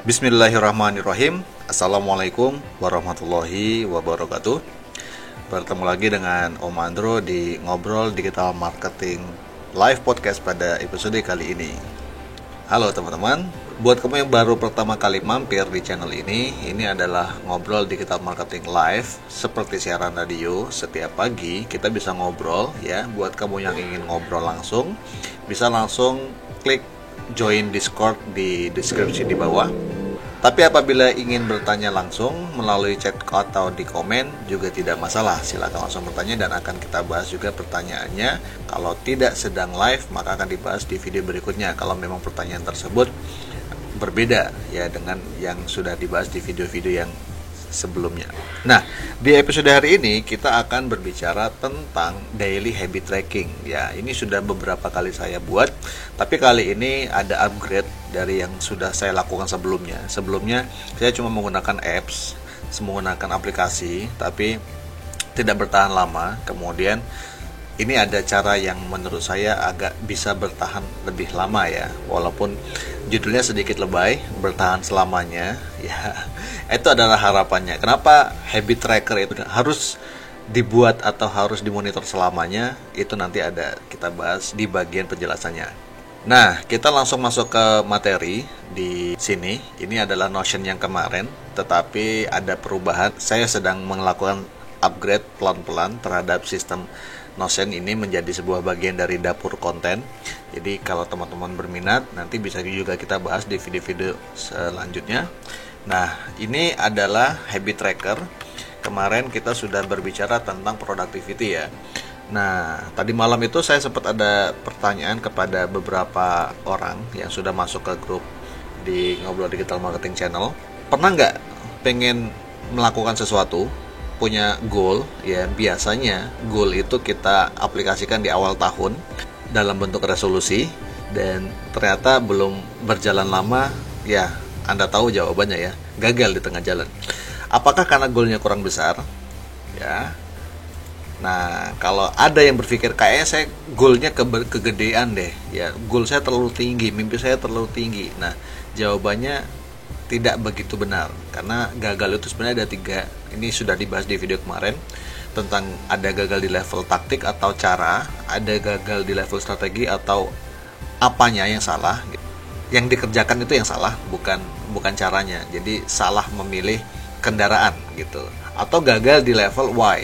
Bismillahirrahmanirrahim. Assalamualaikum warahmatullahi wabarakatuh. Bertemu lagi dengan Om Andro di Ngobrol Digital Marketing Live Podcast pada episode kali ini. Halo teman-teman, buat kamu yang baru pertama kali mampir di channel ini adalah Ngobrol Digital Marketing Live. Seperti siaran radio, setiap pagi kita bisa ngobrol ya. Buat kamu yang ingin ngobrol langsung, bisa langsung klik join Discord di deskripsi di bawah. Tapi apabila ingin bertanya langsung melalui chat atau di komen juga tidak masalah. Silakan langsung bertanya dan akan kita bahas juga pertanyaannya. Kalau tidak sedang live maka akan dibahas di video berikutnya kalau memang pertanyaan tersebut berbeda ya dengan yang sudah dibahas di video-video yang sebelumnya. Nah, di episode hari ini kita akan berbicara tentang daily habit tracking. Ya, ini sudah beberapa kali saya buat, tapi kali ini ada upgrade dari yang sudah saya lakukan sebelumnya. Sebelumnya saya cuma menggunakan apps, menggunakan aplikasi, tapi tidak bertahan lama. Kemudian ini ada cara yang menurut saya agak bisa bertahan lebih lama ya, walaupun judulnya sedikit lebay, bertahan selamanya ya. Itu adalah harapannya. Kenapa habit tracker itu harus dibuat atau harus dimonitor selamanya? Itu nanti ada kita bahas di bagian penjelasannya. Nah, kita langsung masuk ke materi di sini. Ini adalah Notion yang kemarin, tetapi ada perubahan. Saya sedang melakukan upgrade pelan-pelan terhadap sistem Notion ini menjadi sebuah bagian dari dapur konten. Jadi kalau teman-teman berminat, nanti bisa juga kita bahas di video-video selanjutnya. Nah, ini adalah habit tracker. Kemarin kita sudah berbicara tentang productivity ya. Nah, tadi malam itu saya sempat ada pertanyaan kepada beberapa orang yang sudah masuk ke grup di Ngobrol Digital Marketing Channel. Pernah nggak pengen melakukan sesuatu, punya goal ya? Biasanya goal itu kita aplikasikan di awal tahun dalam bentuk resolusi, dan ternyata belum berjalan lama ya, Anda tahu jawabannya ya, gagal di tengah jalan. Apakah karena goalnya kurang besar ya? Nah, kalau ada yang berpikir kayaknya saya goalnya kegedean deh ya, goal saya terlalu tinggi, mimpi saya terlalu tinggi. Nah, jawabannya tidak begitu benar, karena gagal itu sebenarnya ada 3. Ini sudah dibahas di video kemarin tentang ada gagal di level taktik atau cara, ada gagal di level strategi atau apanya yang salah. Yang dikerjakan itu yang salah, bukan caranya. Jadi salah memilih kendaraan gitu. Atau gagal di level why,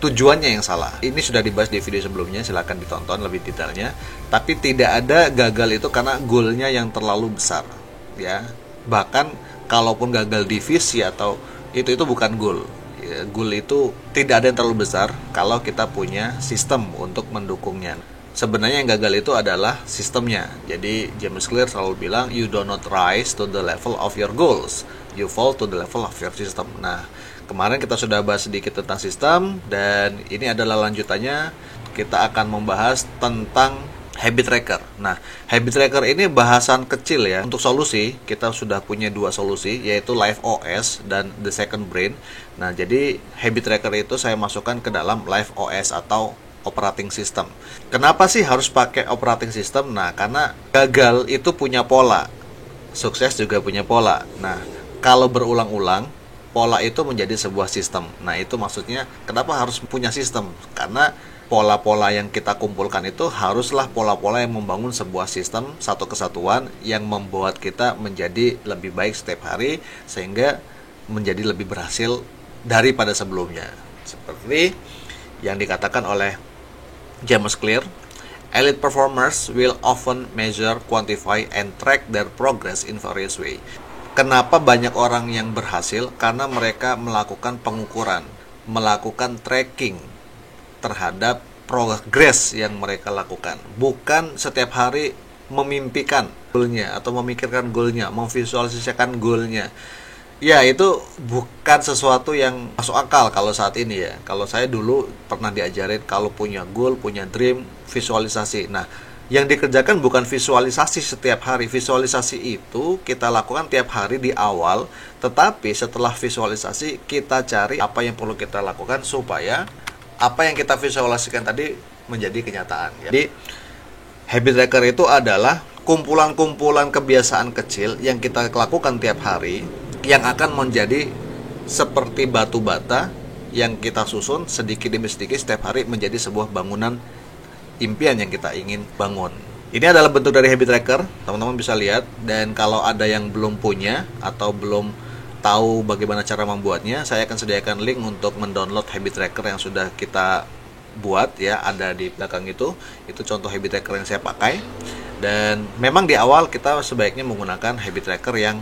tujuannya yang salah. Ini sudah dibahas di video sebelumnya, silahkan ditonton lebih detailnya. Tapi tidak ada gagal itu karena goalnya yang terlalu besar ya. Bahkan kalaupun gagal di visi atau itu bukan goal ya. Goal itu tidak ada yang terlalu besar kalau kita punya sistem untuk mendukungnya. Sebenarnya yang gagal itu adalah sistemnya. Jadi James Clear selalu bilang, you do not rise to the level of your goals, you fall to the level of your system. Nah, kemarin kita sudah bahas sedikit tentang sistem, dan ini adalah lanjutannya. Kita akan membahas tentang habit tracker. Nah, habit tracker ini bahasan kecil ya. Untuk solusi, kita sudah punya 2 solusi, yaitu Live OS dan The Second Brain. Nah, jadi habit tracker itu saya masukkan ke dalam Live OS atau operating system. Kenapa sih harus pakai operating system? Nah, karena gagal itu punya pola, sukses juga punya pola. Nah, kalau berulang-ulang, pola itu menjadi sebuah sistem. Nah, itu maksudnya kenapa harus punya sistem? Karena pola-pola yang kita kumpulkan itu haruslah pola-pola yang membangun sebuah sistem, satu kesatuan yang membuat kita menjadi lebih baik setiap hari, sehingga menjadi lebih berhasil daripada sebelumnya. Seperti yang dikatakan oleh James Clear, elite performers will often measure, quantify, and track their progress in various ways. Kenapa banyak orang yang berhasil? Karena mereka melakukan pengukuran, melakukan tracking terhadap progress yang mereka lakukan. Bukan setiap hari memimpikan goalnya atau memikirkan goalnya, memvisualisasikan goalnya. Ya, itu bukan sesuatu yang masuk akal kalau saat ini ya. Kalau saya dulu pernah diajarin kalau punya goal, punya dream, visualisasi. Nah, yang dikerjakan bukan visualisasi setiap hari. Visualisasi itu kita lakukan tiap hari di awal, tetapi setelah visualisasi kita cari apa yang perlu kita lakukan supaya apa yang kita visualisasikan tadi menjadi kenyataan. Jadi habit tracker itu adalah kumpulan-kumpulan kebiasaan kecil yang kita lakukan tiap hari yang akan menjadi seperti batu bata yang kita susun sedikit demi sedikit setiap hari menjadi sebuah bangunan impian yang kita ingin bangun. Ini adalah bentuk dari habit tracker, teman-teman bisa lihat. Dan kalau ada yang belum punya atau belum tahu bagaimana cara membuatnya, saya akan sediakan link untuk mendownload habit tracker yang sudah kita buat ya, ada di belakang itu. Itu contoh habit tracker yang saya pakai. Dan memang di awal kita sebaiknya menggunakan habit tracker yang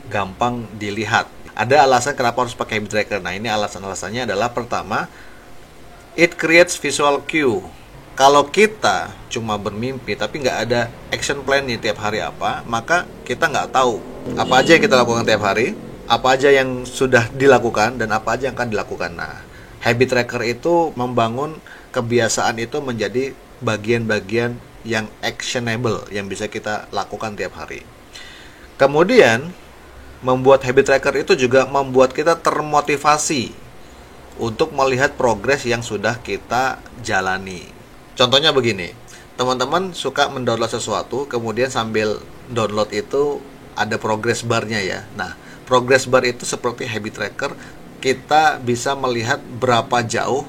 gampang dilihat. Ada alasan kenapa harus pakai habit tracker. Nah, ini alasan-alasannya adalah pertama, it creates visual cue. Kalau kita cuma bermimpi tapi nggak ada action plan nih tiap hari apa, maka kita nggak tahu apa aja yang kita lakukan tiap hari, apa aja yang sudah dilakukan, dan apa aja yang akan dilakukan. Nah, habit tracker itu membangun kebiasaan itu menjadi bagian-bagian yang actionable, yang bisa kita lakukan tiap hari. Kemudian, membuat habit tracker itu juga membuat kita termotivasi untuk melihat progres yang sudah kita jalani. Contohnya begini, teman-teman suka mendownload sesuatu, kemudian sambil download itu ada progress bar-nya ya. Nah, progress bar itu seperti habit tracker, kita bisa melihat berapa jauh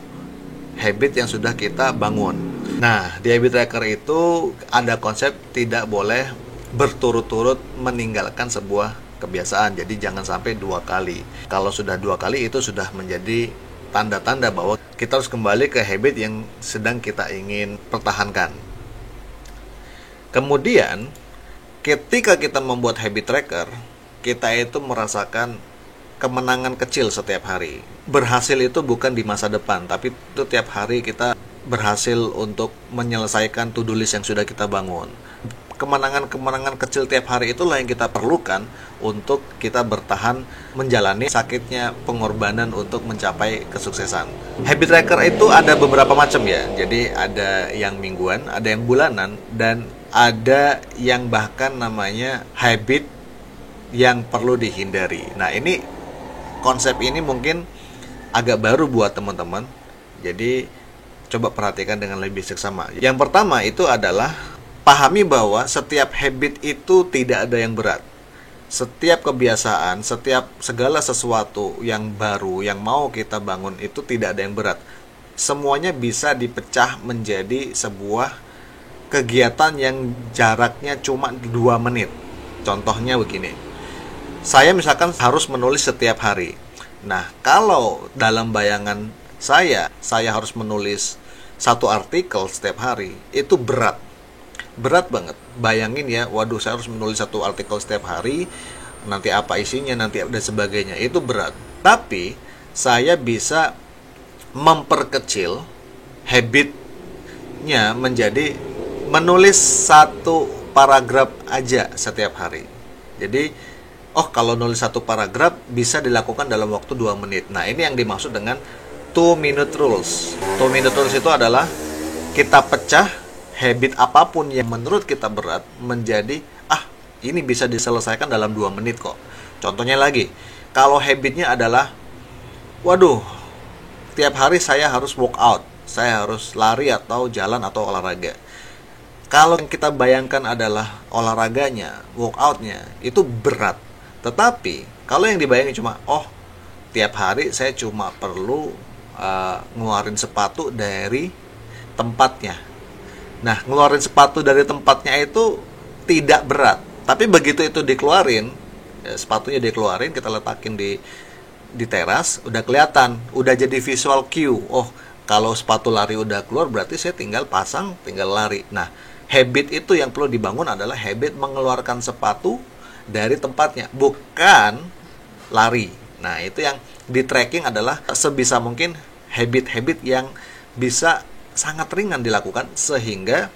habit yang sudah kita bangun. Nah, di habit tracker itu ada konsep tidak boleh berturut-turut meninggalkan sebuah kebiasaan. Jadi jangan sampai 2 kali. Kalau sudah 2 kali itu sudah menjadi tanda-tanda bahwa kita harus kembali ke habit yang sedang kita ingin pertahankan. Kemudian, ketika kita membuat habit tracker, kita itu merasakan kemenangan kecil setiap hari. Berhasil itu bukan di masa depan, tapi itu tiap hari kita berhasil untuk menyelesaikan to-do list yang sudah kita bangun. Kemenangan-kemenangan kecil tiap hari itulah yang kita perlukan untuk kita bertahan menjalani sakitnya pengorbanan untuk mencapai kesuksesan. Habit tracker itu ada beberapa macam ya. Jadi ada yang mingguan, ada yang bulanan, dan ada yang bahkan namanya habit yang perlu dihindari. Nah, ini konsep ini mungkin agak baru buat teman-teman. Jadi coba perhatikan dengan lebih seksama. Yang pertama itu adalah pahami bahwa setiap habit itu tidak ada yang berat. Setiap kebiasaan, setiap segala sesuatu yang baru yang mau kita bangun itu tidak ada yang berat. Semuanya bisa dipecah menjadi sebuah kegiatan yang jaraknya cuma 2 menit. Contohnya begini. Saya misalkan harus menulis setiap hari. Nah, kalau dalam bayangan saya harus menulis 1 artikel setiap hari, itu berat banget. Bayangin ya, waduh, saya harus menulis 1 artikel setiap hari, nanti apa isinya, nanti dan sebagainya, itu berat. Tapi saya bisa memperkecil habitnya menjadi menulis 1 paragraf aja setiap hari. Jadi kalau nulis 1 paragraf bisa dilakukan dalam waktu 2 menit. Nah, ini yang dimaksud dengan 2-minute rules. 2-minute rules itu adalah kita pecah habit apapun yang menurut kita berat menjadi ini bisa diselesaikan dalam 2 menit kok. Contohnya lagi, kalau habitnya adalah waduh, tiap hari saya harus workout, saya harus lari atau jalan atau olahraga. Kalau yang kita bayangkan adalah olahraganya, workoutnya, itu berat. Tetapi kalau yang dibayangin cuma tiap hari saya cuma perlu ngeluarin sepatu dari tempatnya. Nah, ngeluarin sepatu dari tempatnya itu tidak berat. Tapi begitu itu dikeluarin, sepatunya dikeluarin, kita letakin di teras, udah kelihatan, udah jadi visual cue. Kalau sepatu lari udah keluar, berarti saya tinggal pasang, tinggal lari. Nah, habit itu yang perlu dibangun adalah habit mengeluarkan sepatu dari tempatnya, bukan lari. Nah, itu yang di tracking adalah sebisa mungkin habit-habit yang bisa sangat ringan dilakukan sehingga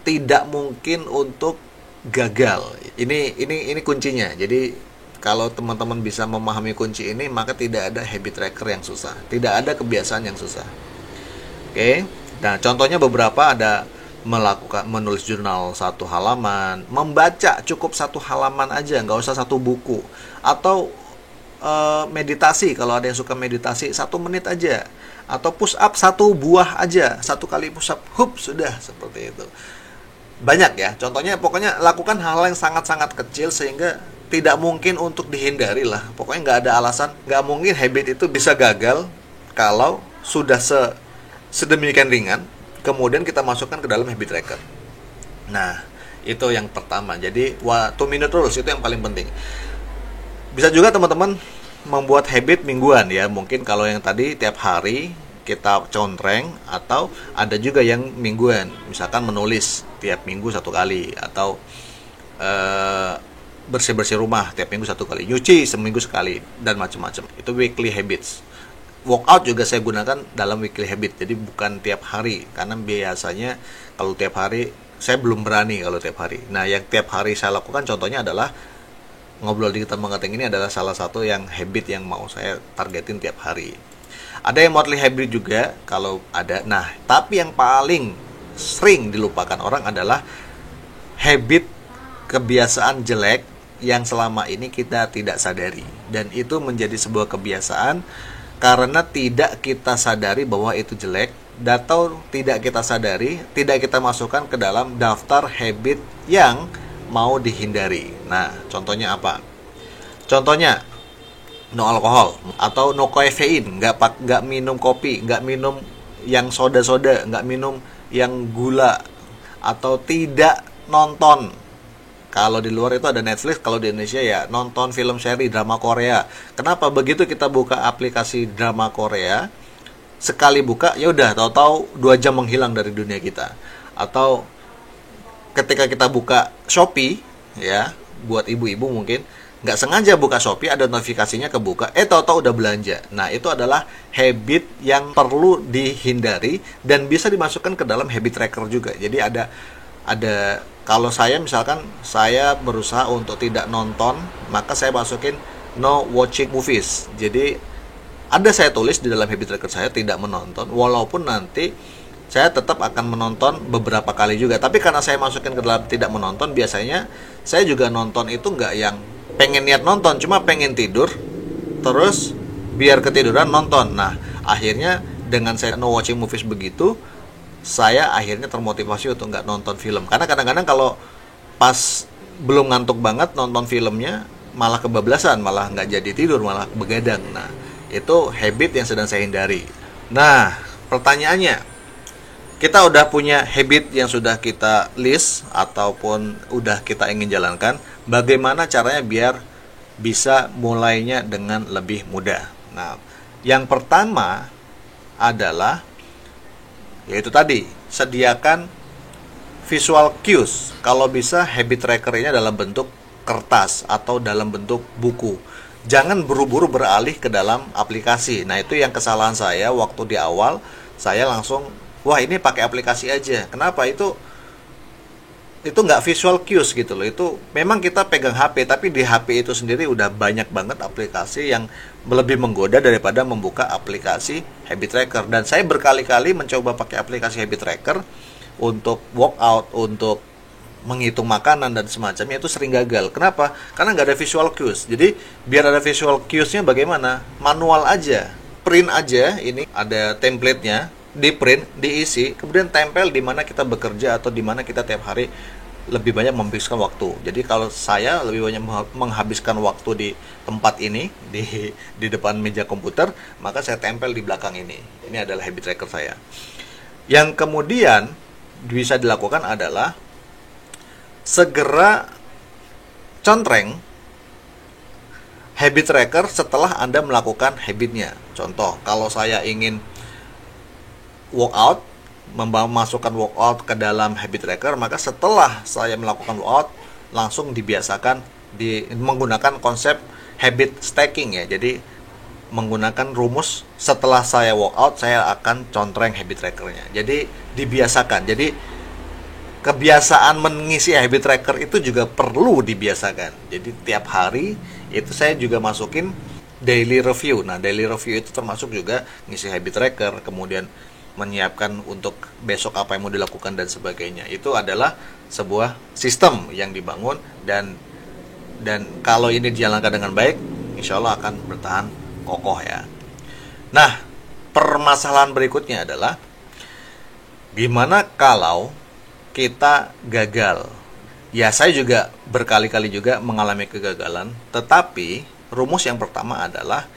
tidak mungkin untuk gagal. Ini kuncinya. Jadi kalau teman-teman bisa memahami kunci ini, maka tidak ada habit tracker yang susah, tidak ada kebiasaan yang susah. Oke. Nah, contohnya beberapa ada menulis jurnal 1 halaman, membaca cukup 1 halaman aja, nggak usah 1 buku, atau meditasi. Kalau ada yang suka meditasi 1 menit aja, atau push up 1 buah aja, 1 kali push up, sudah seperti itu. banyak ya. Contohnya pokoknya lakukan hal yang sangat-sangat kecil sehingga tidak mungkin untuk dihindari lah. Pokoknya nggak ada alasan, nggak mungkin habit itu bisa gagal kalau sudah sedemikian ringan, kemudian kita masukkan ke dalam habit tracker. Nah, itu yang pertama. Jadi, 2 minute rules itu yang paling penting. Bisa juga teman-teman membuat habit mingguan ya. Mungkin kalau yang tadi tiap hari kita contreng, atau ada juga yang mingguan. Misalkan menulis tiap minggu 1 kali, atau bersih-bersih rumah tiap minggu 1 kali, nyuci seminggu sekali, dan macam-macam. Itu weekly habits. Workout juga saya gunakan dalam weekly habit, jadi bukan tiap hari, karena biasanya kalau tiap hari saya belum berani kalau tiap hari. Nah, yang tiap hari saya lakukan contohnya adalah ngobrol digital marketing. Ini adalah salah satu yang habit yang mau saya targetin tiap hari. Ada yang monthly habit juga kalau ada. Nah, tapi yang paling sering dilupakan orang adalah habit kebiasaan jelek yang selama ini kita tidak sadari, dan itu menjadi sebuah kebiasaan karena tidak kita sadari bahwa itu jelek, atau tidak kita sadari, tidak kita masukkan ke dalam daftar habit yang mau dihindari. Nah, contohnya apa? Contohnya no alkohol atau no kafein, nggak minum kopi, nggak minum yang soda-soda, nggak minum yang gula, atau tidak nonton. Kalau di luar itu ada Netflix, kalau di Indonesia ya nonton film seri drama Korea. Kenapa? Begitu kita buka aplikasi drama Korea, sekali buka ya udah tahu-tahu 2 jam menghilang dari dunia kita. Atau ketika kita buka Shopee ya, buat ibu-ibu mungkin nggak sengaja buka Shopee, ada notifikasinya kebuka, tahu-tahu udah belanja. Nah, itu adalah habit yang perlu dihindari dan bisa dimasukkan ke dalam habit tracker juga. Jadi ada kalau saya misalkan saya berusaha untuk tidak nonton, maka saya masukin no watching movies. Jadi ada saya tulis di dalam habit tracker saya tidak menonton, walaupun nanti saya tetap akan menonton beberapa kali juga. Tapi karena saya masukin ke dalam tidak menonton, biasanya saya juga nonton itu nggak yang pengen niat nonton, cuma pengen tidur, terus biar ketiduran nonton. Nah, akhirnya dengan saya no watching movies begitu, saya akhirnya termotivasi untuk nggak nonton film. Karena kadang-kadang kalau pas belum ngantuk banget nonton filmnya, malah kebablasan, malah nggak jadi tidur, malah begadang. Nah, itu habit yang sedang saya hindari. Nah, pertanyaannya, kita udah punya habit yang sudah kita list ataupun udah kita ingin jalankan, bagaimana caranya biar bisa mulainya dengan lebih mudah? Nah, yang pertama adalah yaitu tadi, sediakan visual cues. Kalau bisa habit tracker ini dalam bentuk kertas atau dalam bentuk buku. Jangan buru-buru beralih ke dalam aplikasi. Nah, itu yang kesalahan saya waktu di awal. Saya langsung, wah ini pakai aplikasi aja. Kenapa? Itu nggak visual cues gitu loh. Itu memang kita pegang HP, tapi di HP itu sendiri udah banyak banget aplikasi yang lebih menggoda daripada membuka aplikasi habit tracker. Dan saya berkali-kali mencoba pakai aplikasi habit tracker untuk workout, untuk menghitung makanan dan semacamnya, itu sering gagal. Kenapa? Karena nggak ada visual cues. Jadi biar ada visual cues-nya bagaimana? Manual aja, print aja. Ini ada template-nya, di print, diisi, kemudian tempel di mana kita bekerja atau di mana kita tiap hari lebih banyak menghabiskan waktu. Jadi kalau saya lebih banyak menghabiskan waktu di tempat ini, di depan meja komputer, maka saya tempel di belakang ini. Ini adalah habit tracker saya. Yang kemudian bisa dilakukan adalah segera contreng habit tracker setelah Anda melakukan habitnya. Contoh, kalau saya ingin workout, memasukkan workout ke dalam habit tracker, maka setelah saya melakukan workout langsung dibiasakan menggunakan konsep habit stacking ya. Jadi menggunakan rumus setelah saya workout saya akan contreng habit trackernya. Jadi dibiasakan. Jadi kebiasaan mengisi habit tracker itu juga perlu dibiasakan. Jadi tiap hari itu saya juga masukin daily review. Nah, daily review itu termasuk juga ngisi habit tracker, kemudian menyiapkan untuk besok apa yang mau dilakukan dan sebagainya. Itu adalah sebuah sistem yang dibangun dan kalau ini dijalankan dengan baik, insya Allah akan bertahan kokoh ya. Nah, permasalahan berikutnya adalah gimana kalau kita gagal. Ya, saya juga berkali-kali juga mengalami kegagalan, tetapi rumus yang pertama adalah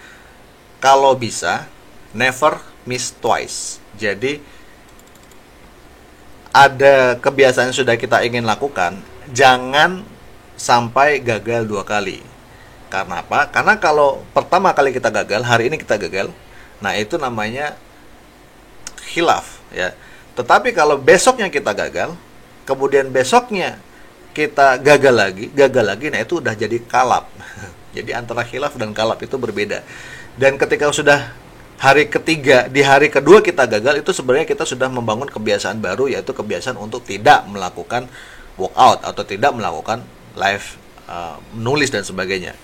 kalau bisa never miss twice. Jadi ada kebiasaan yang sudah kita ingin lakukan, jangan sampai gagal 2 kali. Karena apa? Karena kalau pertama kali kita gagal, hari ini kita gagal, nah itu namanya khilaf ya. Tetapi kalau besoknya kita gagal, kemudian besoknya kita gagal lagi, nah itu udah jadi kalap. Jadi antara khilaf dan kalap itu berbeda. Dan ketika sudah hari ketiga, di hari kedua kita gagal, itu sebenarnya kita sudah membangun kebiasaan baru, yaitu kebiasaan untuk tidak melakukan workout atau tidak melakukan live menulis dan sebagainya.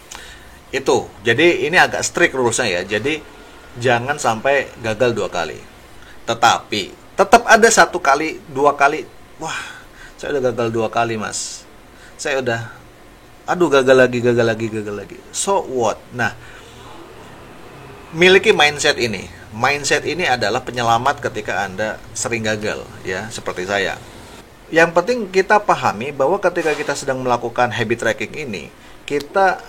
Itu. Jadi ini agak strict rulesnya ya. Jadi jangan sampai gagal 2 kali. Tetapi tetap ada 1 kali, 2 kali. Wah, saya udah gagal 2 kali, Mas. Saya udah gagal lagi. So what? Nah, miliki mindset ini. Mindset ini adalah penyelamat ketika Anda sering gagal, ya, seperti saya. Yang penting kita pahami bahwa ketika kita sedang melakukan habit tracking ini, kita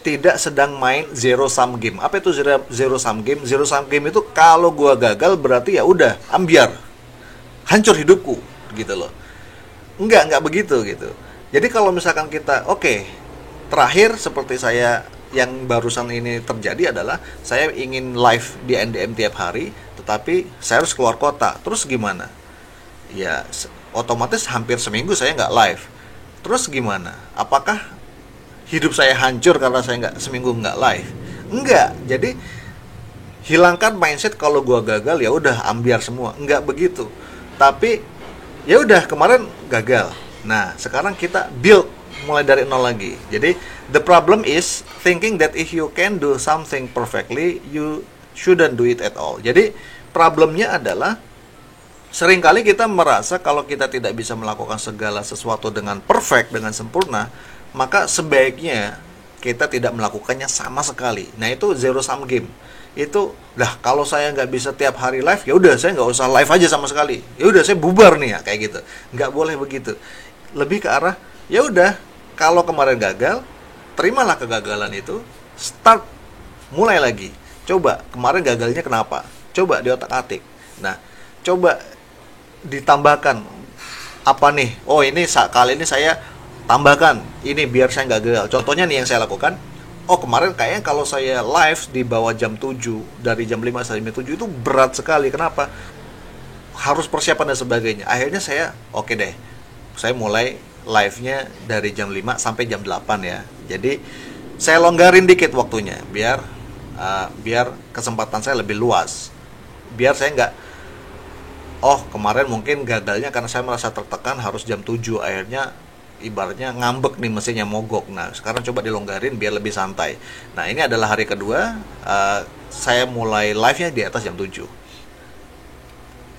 tidak sedang main zero sum game. Apa itu zero sum game? Zero sum game itu kalau gua gagal berarti ya udah ambiar, hancur hidupku, gitu loh. Enggak begitu gitu. Jadi kalau misalkan kita terakhir seperti saya yang barusan ini terjadi adalah saya ingin live di NDM tiap hari, tetapi saya harus keluar kota. Terus gimana? Ya otomatis hampir seminggu saya nggak live. Terus gimana? Apakah hidup saya hancur karena saya seminggu nggak live? Enggak. Jadi hilangkan mindset kalau gua gagal ya udah ambiar semua. Enggak begitu. Tapi ya udah kemarin gagal. Nah, sekarang kita build mulai dari nol lagi. Jadi the problem is thinking that if you can do something perfectly, you shouldn't do it at all. Jadi problemnya adalah seringkali kita merasa kalau kita tidak bisa melakukan segala sesuatu dengan perfect, dengan sempurna, maka sebaiknya kita tidak melakukannya sama sekali. Nah, itu zero sum game. Itu kalau saya nggak bisa tiap hari live, ya udah saya nggak usah live aja sama sekali. Ya udah saya bubar nih ya, kayak gitu. Nggak boleh begitu. Lebih ke arah ya udah, kalau kemarin gagal, terimalah kegagalan itu, start mulai lagi. Coba kemarin gagalnya kenapa? Coba di otak-atik. Nah, coba ditambahkan apa nih? Oh, ini kali ini saya tambahkan ini biar saya nggak gagal. Contohnya nih yang saya lakukan. Oh, kemarin kayaknya kalau saya live di bawah jam 7, dari jam 5 sampai jam 7 itu berat sekali. Kenapa? Harus persiapan dan sebagainya. Akhirnya saya deh. Saya mulai live-nya dari jam 5 sampai jam 8 ya. Jadi saya longgarin dikit waktunya biar kesempatan saya lebih luas. Biar saya nggak kemarin mungkin gagalnya karena saya merasa tertekan harus jam 7, akhirnya ibaratnya ngambek nih mesinnya mogok. Nah, sekarang coba dilonggarin biar lebih santai. Nah, ini adalah hari kedua saya mulai live-nya di atas jam 7.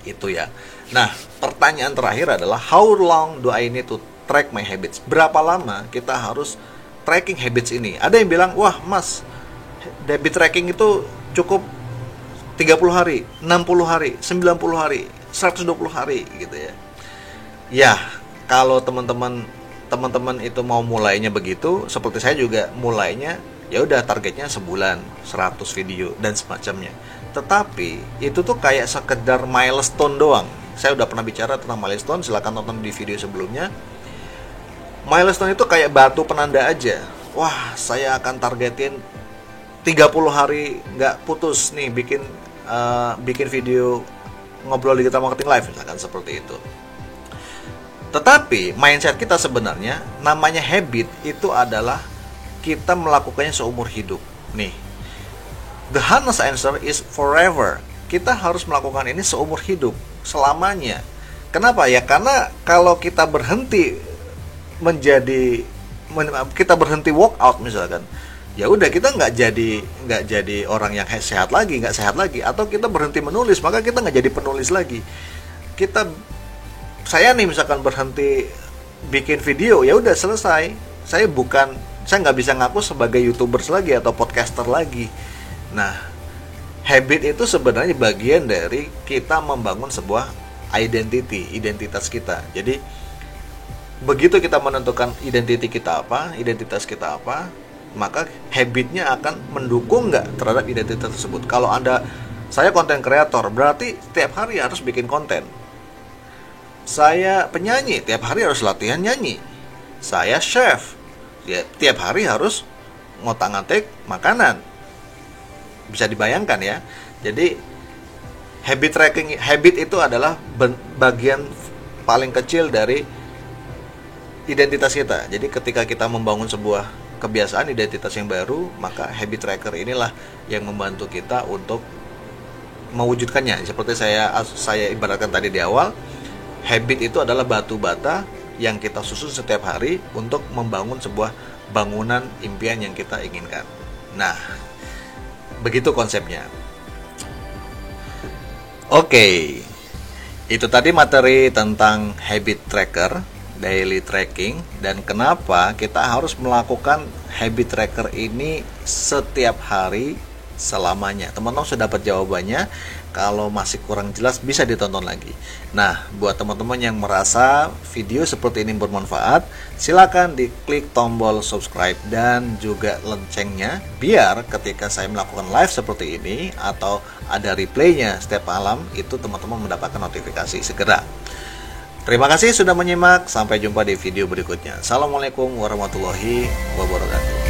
Itu ya. Nah, pertanyaan terakhir adalah how long do I need to track my habits? Berapa lama kita harus tracking habits ini? Ada yang bilang, "Wah, Mas, habit tracking itu cukup 30 hari, 60 hari, 90 hari, 120 hari gitu ya." Ya, kalau teman-teman itu mau mulainya begitu, seperti saya juga mulainya ya udah targetnya sebulan 100 video dan semacamnya. Tetapi itu tuh kayak sekedar milestone doang. Saya udah pernah bicara tentang milestone, silakan tonton di video sebelumnya. Milestone itu kayak batu penanda aja. Wah, saya akan targetin 30 hari nggak putus nih bikin video ngobrol digital marketing live, misalkan seperti itu. Tetapi mindset kita sebenarnya namanya habit itu adalah kita melakukannya seumur hidup. Nih, the honest answer is forever. Kita harus melakukan ini seumur hidup, selamanya. Kenapa ya? Karena kalau kita berhenti kita berhenti workout misalkan, ya udah kita nggak jadi orang yang sehat lagi, nggak sehat lagi. Atau kita berhenti menulis, maka kita nggak jadi penulis lagi. Saya nih misalkan berhenti bikin video, ya udah selesai. Saya nggak bisa ngaku sebagai YouTubers lagi atau podcaster lagi. Nah, habit itu sebenarnya bagian dari kita membangun sebuah identitas kita. Jadi begitu kita menentukan identitas kita apa, maka habitnya akan mendukung nggak terhadap identitas tersebut. Kalau saya konten kreator, berarti tiap hari harus bikin konten. Saya penyanyi, tiap hari harus latihan nyanyi. Saya chef, ya, tiap hari harus ngotak-ngatik makanan. Bisa dibayangkan ya. Jadi habit itu adalah bagian paling kecil dari identitas kita. Jadi ketika kita membangun sebuah kebiasaan identitas yang baru, maka habit tracker inilah yang membantu kita untuk mewujudkannya. Seperti saya ibaratkan tadi di awal, habit itu adalah batu bata yang kita susun setiap hari untuk membangun sebuah bangunan impian yang kita inginkan. Nah, begitu konsepnya. Oke, itu tadi materi tentang habit tracker, daily tracking, dan kenapa kita harus melakukan habit tracker ini setiap hari selamanya. Teman-teman sudah dapat jawabannya. Kalau masih kurang jelas bisa ditonton lagi. Nah, buat teman-teman yang merasa video seperti ini bermanfaat, silakan diklik tombol subscribe dan juga loncengnya, biar ketika saya melakukan live seperti ini atau ada replaynya setiap malam, itu teman-teman mendapatkan notifikasi segera. Terima kasih sudah menyimak. Sampai jumpa di video berikutnya. Assalamualaikum warahmatullahi wabarakatuh.